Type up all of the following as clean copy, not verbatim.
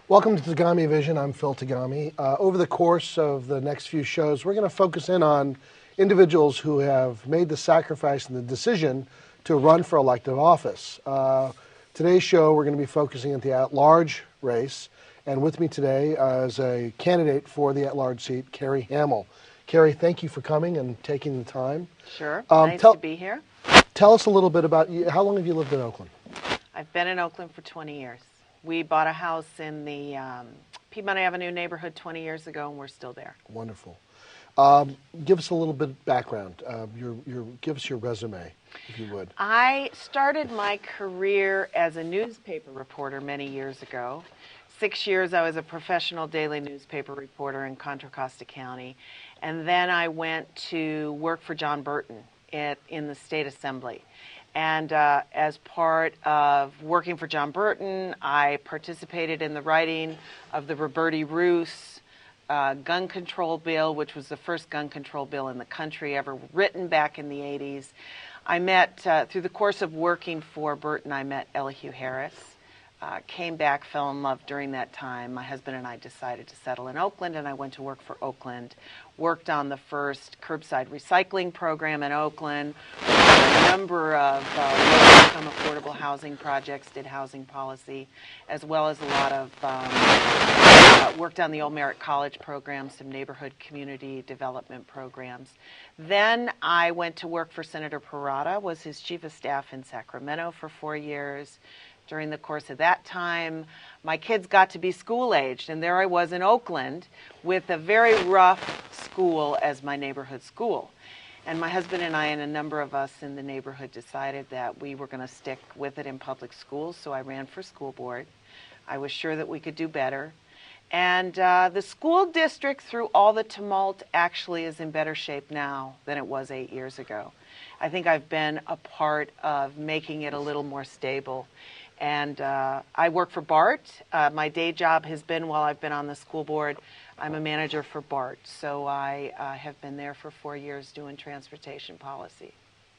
Welcome to Tagami Vision. I'm Phil Tagami. Over the course of the next few shows, we're going to focus in on individuals who have made the sacrifice and the decision to run for elective office. Today's show, we're going to be focusing at the at-large race. And with me today is a candidate for the at-large seat, Kerry Hamill. Kerry, thank you for coming and taking the time. Sure. Nice to be here. Tell us a little bit about you. How long have you lived in Oakland? I've been in Oakland for 20 years. We bought a house in the Piedmont Avenue neighborhood 20 years ago, and we're still there. Wonderful. Give us a little bit of background. Give us your resume, if you would. I started my career as a newspaper reporter many years ago. 6 years I was a professional daily newspaper reporter in Contra Costa County. And then I went to work for John Burton in the State Assembly. And as part of working for John Burton, I participated in the writing of the Roberti-Roos gun control bill, which was the first gun control bill in the country ever written back in the 80s. I met, through the course of working for Burton, I met Elihu Harris. Came back, fell in love during that time. My husband and I decided to settle in Oakland, and I went to work for Oakland. Worked on the first curbside recycling program in Oakland, worked on a number of low-income affordable housing projects, did housing policy, as well as a lot of worked on the Old Merit College program, some neighborhood community development programs. Then I went to work for Senator Parada, was his chief of staff in Sacramento for 4 years. During the course of that time, my kids got to be school-aged, and there I was in Oakland with a very rough school as my neighborhood school. And my husband and I and a number of us in the neighborhood decided that we were going to stick with it in public schools, so I ran for school board. I was sure that we could do better. And the school district, through all the tumult, actually is in better shape now than it was 8 years ago. I think I've been a part of making it a little more stable. And I work for BART. My day job has been, while I've been on the school board, I'm a manager for BART. So I have been there for 4 years doing transportation policy.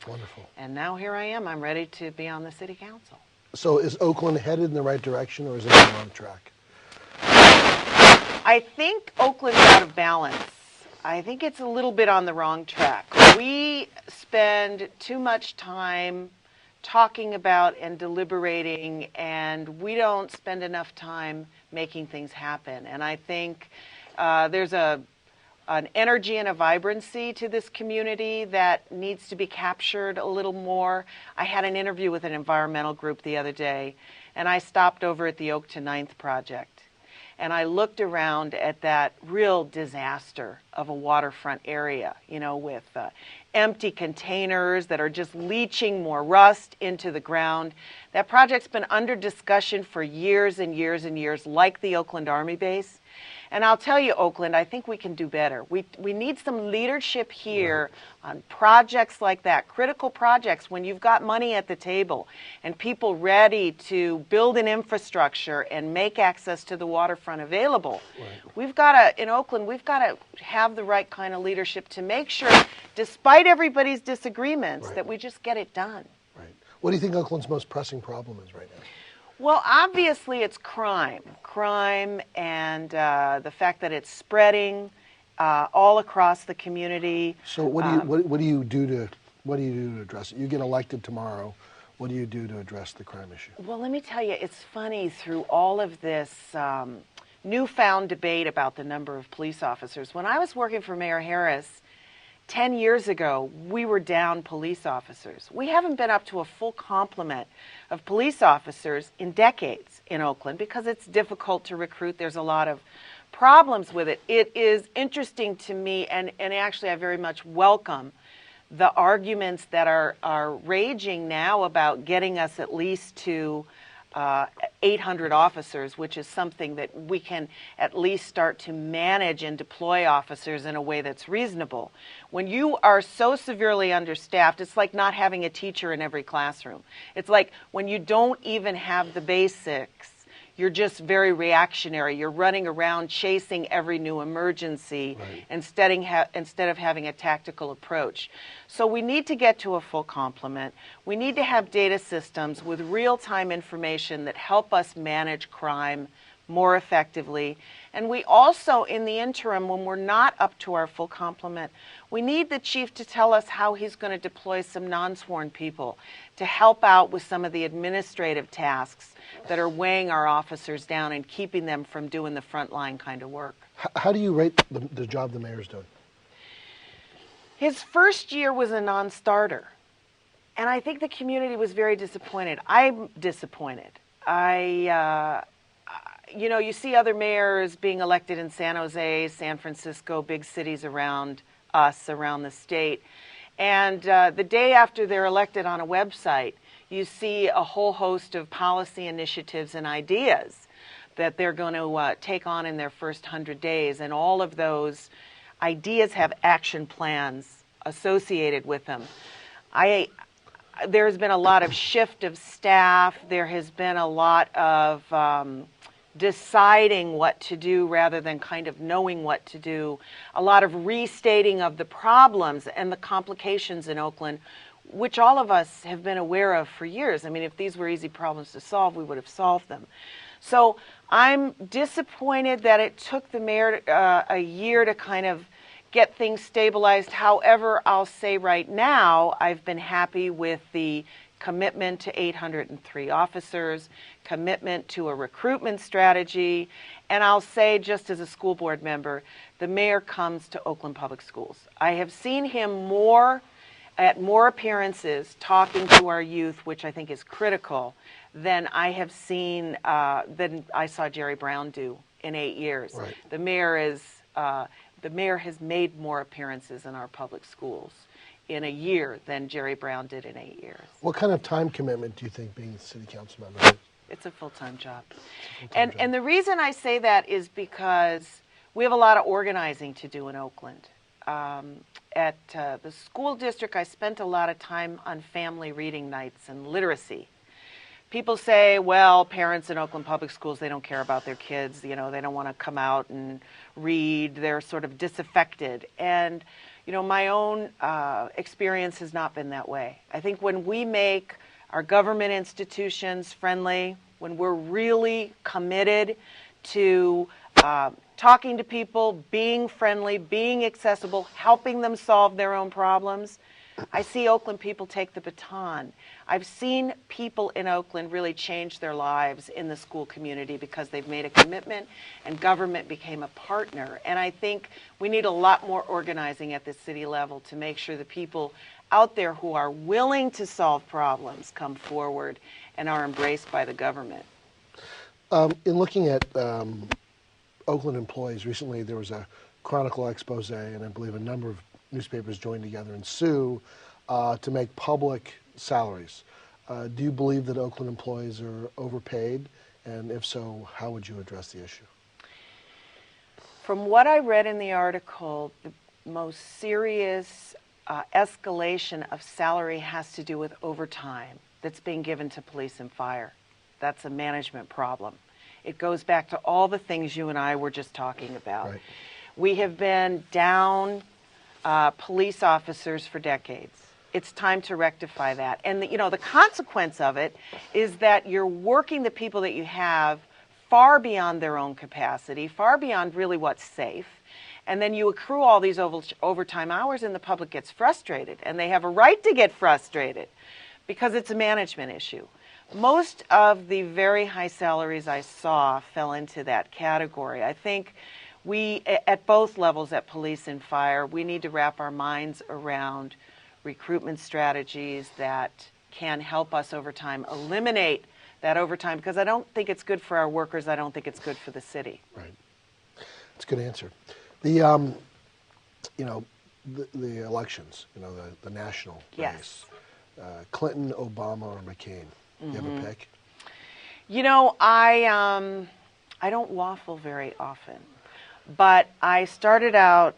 Wonderful. And now here I am. I'm ready to be on the city council. So is Oakland headed in the right direction, or is it on the wrong track? I think Oakland's out of balance. I think it's a little bit on the wrong track. We spend too much time talking about and deliberating, and we don't spend enough time making things happen. And I think there's an energy and a vibrancy to this community that needs to be captured a little more. I had an interview with an environmental group the other day, and I stopped over at the Oak to Ninth project. And I looked around at that real disaster of a waterfront area, you know, with empty containers that are just leaching more rust into the ground. That project's been under discussion for years and years and years, like the Oakland Army base. And I'll tell you, Oakland, I think we can do better. We need some leadership here on projects like that, critical projects, when you've got money at the table and people ready to build an infrastructure and make access to the waterfront available. Right. We've got to, in Oakland, we've got to have the right kind of leadership to make sure, despite everybody's disagreements, right, that we just get it done. Right. What do you think Oakland's most pressing problem is right now? Well, obviously it's crime and the fact that it's spreading all across the community. So what do you do to address it? You get elected tomorrow. What do you do to address the crime issue? Well, let me tell you, it's funny, through all of this newfound debate about the number of police officers. When I was working for Mayor Harris 10 years ago, we were down police officers. We haven't been up to a full complement of police officers in decades in Oakland because it's difficult to recruit. There's a lot of problems with it. It is interesting to me, and actually I very much welcome the arguments that are raging now about getting us at least to 800 officers, which is something that we can at least start to manage and deploy officers in a way that's reasonable. When you are so severely understaffed, it's like not having a teacher in every classroom. It's like when you don't even have the basics, you're just very reactionary. You're running around chasing every new emergency, right, instead of having a tactical approach. So we need to get to a full complement. We need to have data systems with real-time information that help us manage crime more effectively. And we also, in the interim, when we're not up to our full complement, we need the chief to tell us how he's going to deploy some non-sworn people to help out with some of the administrative tasks that are weighing our officers down and keeping them from doing the frontline kind of work. How do you rate the job the mayor's doing? His first year was a non-starter, and I think the community was very disappointed. I'm disappointed. You see other mayors being elected in San Jose, San Francisco, big cities around us, around the state. And the day after they're elected on a website, you see a whole host of policy initiatives and ideas that they're going to take on in their first 100 days. And all of those ideas have action plans associated with them. There's been a lot of shift of staff. There has been a lot of deciding what to do rather than kind of knowing what to do. A lot of restating of the problems and the complications in Oakland, which all of us have been aware of for years. I mean, if these were easy problems to solve, we would have solved them. So I'm disappointed that it took the mayor a year to kind of get things stabilized. However, I'll say right now, I've been happy with the commitment to 803 officers, commitment to a recruitment strategy, and I'll say, just as a school board member, the mayor comes to Oakland Public Schools. I have seen him at more appearances talking to our youth, which I think is critical, than I have seen, than I saw Jerry Brown do in 8 years. Right. The mayor has made more appearances in our public schools in a year than Jerry Brown did in 8 years. What kind of time commitment do you think being a city council member is? It's a full-time job. And the reason I say that is because we have a lot of organizing to do in Oakland. At the school district, I spent a lot of time on family reading nights and literacy. People say, well, parents in Oakland Public Schools, they don't care about their kids. They don't want to come out and read. They're sort of disaffected. And my own experience has not been that way. I think when we make our government institutions friendly, when we're really committed to talking to people, being friendly, being accessible, helping them solve their own problems, I see Oakland people take the baton. I've seen people in Oakland really change their lives in the school community because they've made a commitment and government became a partner. And I think we need a lot more organizing at the city level to make sure the people out there who are willing to solve problems come forward and are embraced by the government. In looking at Oakland employees, recently there was a Chronicle expose, and I believe a number of newspapers joined together and sue to make public salaries. Do you believe that Oakland employees are overpaid? And if so, how would you address the issue? From what I read in the article, the most serious escalation of salary has to do with overtime that's being given to police and fire. That's a management problem. It goes back to all the things you and I were just talking about. Right. We have been down police officers for decades. It's time to rectify that. And the consequence of it is that you're working the people that you have far beyond their own capacity, far beyond really what's safe. And then you accrue all these overtime hours and the public gets frustrated. And they have a right to get frustrated because it's a management issue. Most of the very high salaries I saw fell into that category. I think we, at both levels, at police and fire, we need to wrap our minds around recruitment strategies that can help us over time eliminate that overtime, because I don't think it's good for our workers. I don't think it's good for the city. Right. That's a good answer. The the elections, the national race, Clinton, Obama, or McCain. Do you have a pick? I don't waffle very often, but I started out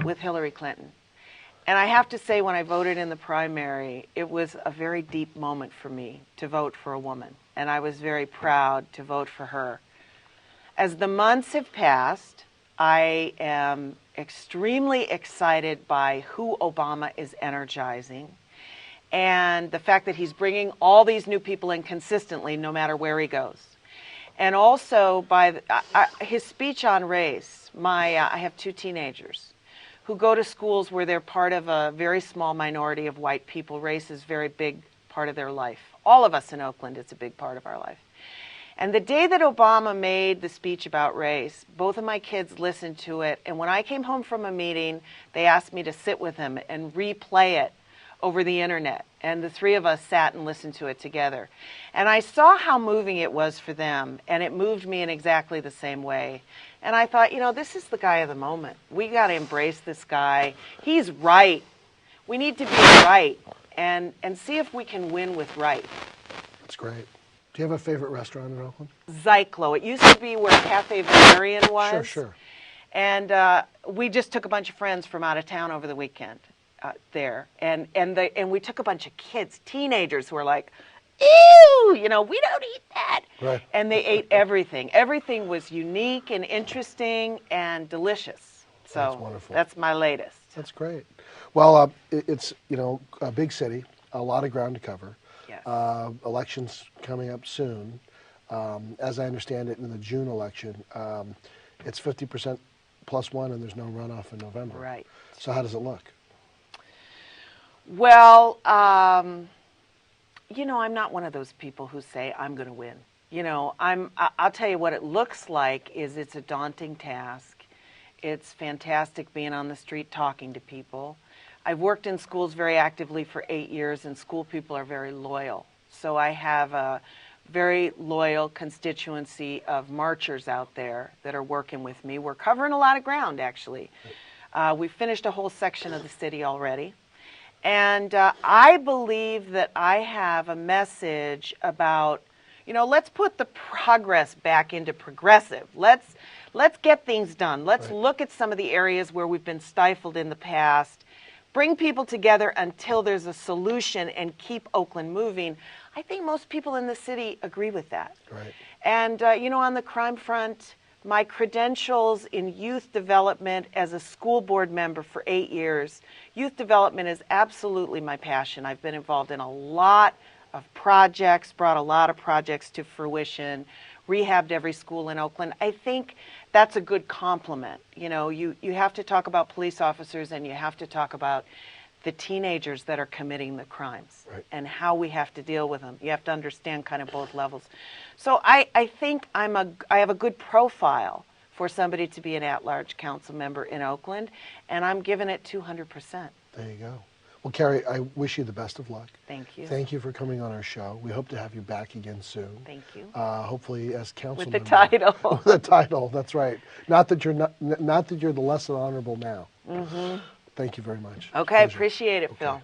with Hillary Clinton. And I have to say, when I voted in the primary, it was a very deep moment for me to vote for a woman. And I was very proud to vote for her. As the months have passed, I am extremely excited by who Obama is energizing and the fact that he's bringing all these new people in consistently, no matter where he goes. And also by his speech on race. I have 2 teenagers who go to schools where they're part of a very small minority of white people. Race is a very big part of their life. All of us in Oakland, it's a big part of our life. And the day that Obama made the speech about race, both of my kids listened to it. And when I came home from a meeting, they asked me to sit with him and replay it over the internet. And the 3 of us sat and listened to it together. And I saw how moving it was for them. And it moved me in exactly the same way. And I thought, this is the guy of the moment. We got to embrace this guy. He's right. We need to be right and see if we can win with right. That's great. Do you have a favorite restaurant in Oakland? Zyclo. It used to be where Cafe Valerian was. Sure. And we just took a bunch of friends from out of town over the weekend there. And we took a bunch of kids, teenagers who were like, ew, we don't eat that. Right. And they ate everything. Everything was unique and interesting and delicious. So that's wonderful. That's my latest. That's great. Well, it's, a big city, a lot of ground to cover. Yes. Elections coming up soon. As I understand it, in the June election, it's 50% +1 and there's no runoff in November. Right. So how does it look? Well, I'm not one of those people who say I'm going to win. I'll tell you what it looks like is it's a daunting task. It's fantastic being on the street talking to people. I've worked in schools very actively for 8 years, and school people are very loyal. So I have a very loyal constituency of marchers out there that are working with me. We're covering a lot of ground, actually. We've finished a whole section of the city already. And I believe that I have a message about, let's put the progress back into progressive. Let's get things done. Let's look at some of the areas where we've been stifled in the past. Bring people together until there's a solution and keep Oakland moving. I think most people in the city agree with that. Right. And, on the crime front, my credentials in youth development as a school board member for 8 years, youth development is absolutely my passion. I've been involved in a lot of projects, brought a lot of projects to fruition, rehabbed every school in Oakland. I think that's a good compliment. You have to talk about police officers and you have to talk about the teenagers that are committing the crimes and how we have to deal with them. You have to understand kind of both levels. So I think I have a good profile for somebody to be an at-large council member in Oakland, and I'm giving it 200%. There you go. Well, Kerry, I wish you the best of luck. Thank you. Thank you for coming on our show. We hope to have you back again soon. Thank you. Hopefully as council With the member. title. With the title, that's right. Not that you're the less than honorable now. Mm-hmm. Thank you very much. Okay, Pleasure. appreciate it, Phil. Okay.